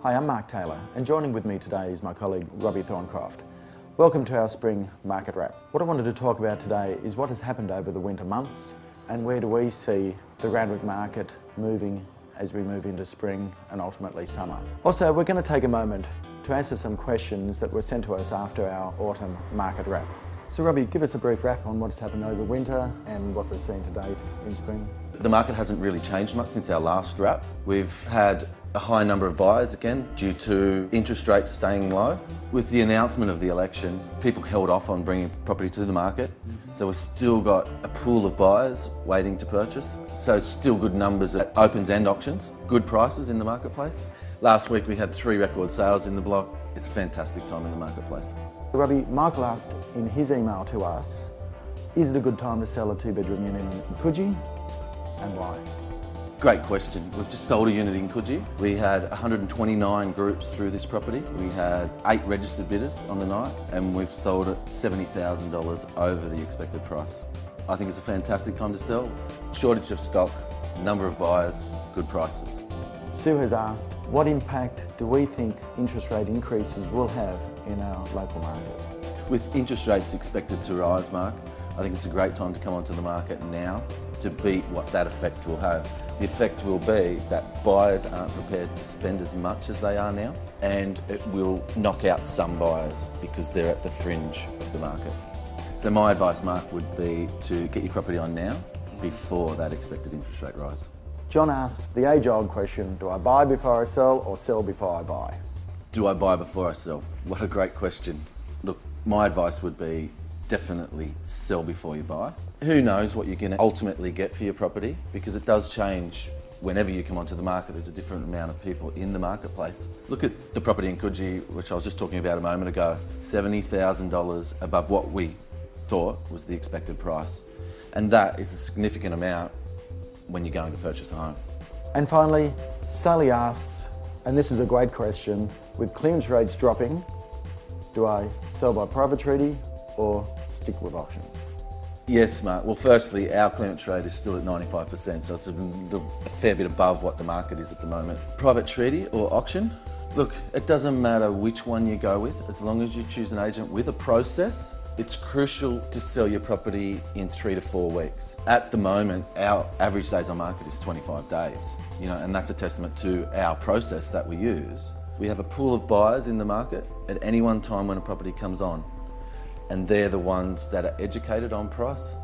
Hi, I'm Mark Taylor, and joining with me today is my colleague Robbie Thorncroft. Welcome to our spring market wrap. What I wanted to talk about today is what has happened over the winter months and where do we see the Randwick market moving as we move into spring and ultimately summer. Also, we're going to take a moment to answer some questions that were sent to us after our autumn market wrap. So Robbie, give us a brief wrap on what has happened over winter and what we're seeing to date in spring. The market hasn't really changed much since our last wrap. We've had a high number of buyers again due to interest rates staying low. With the announcement of the election, people held off on bringing property to the market. So we've still got a pool of buyers waiting to purchase. So still good numbers at opens and auctions, good prices in the marketplace. Last week we had 3 record sales in the block. It's a fantastic time in the marketplace. Robbie, Michael asked in his email to us, is it a good time to sell a 2-bedroom unit in Coogee and why? Great question. We've just sold a unit in Coogee. We had 129 groups through this property. We had 8 registered bidders on the night and we've sold it $70,000 over the expected price. I think it's a fantastic time to sell. Shortage of stock, number of buyers, good prices. Sue has asked, what impact do we think interest rate increases will have in our local market? With interest rates expected to rise, Mark, I think it's a great time to come onto the market now to beat what that effect will have. The effect will be that buyers aren't prepared to spend as much as they are now, and it will knock out some buyers because they're at the fringe of the market. So my advice, Mark, would be to get your property on now before that expected interest rate rise. John asked the age-old question, do I buy before I sell or sell before I buy? Do I buy before I sell? What a great question. Look, my advice would be definitely sell before you buy. Who knows what you're going to ultimately get for your property, because it does change whenever you come onto the market. There's a different amount of people in the marketplace. Look at the property in Coogee, which I was just talking about a moment ago, $70,000 above what we thought was the expected price. And that is a significant amount when you're going to purchase a home. And finally, Sally asks, and this is a great question, with clearance rates dropping, do I sell by private treaty or stick with auctions? Yes, Mark. Well, firstly, our clearance rate is still at 95%, so it's a fair bit above what the market is at the moment. Private treaty or auction? Look, it doesn't matter which one you go with, as long as you choose an agent with a process. It's crucial to sell your property in 3 to 4 weeks. At the moment, our average days on market is 25 days, and that's a testament to our process that we use. We have a pool of buyers in the market at any one time when a property comes on, and they're the ones that are educated on price,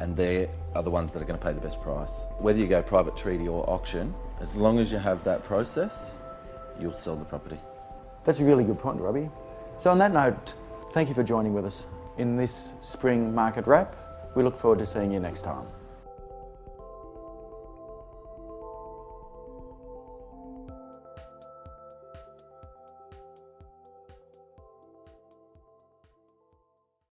and they are the ones that are going to pay the best price. Whether you go private treaty or auction, as long as you have that process, you'll sell the property. That's a really good point, Robbie. So on that note, thank you for joining with us in this spring market wrap. We look forward to seeing you next time.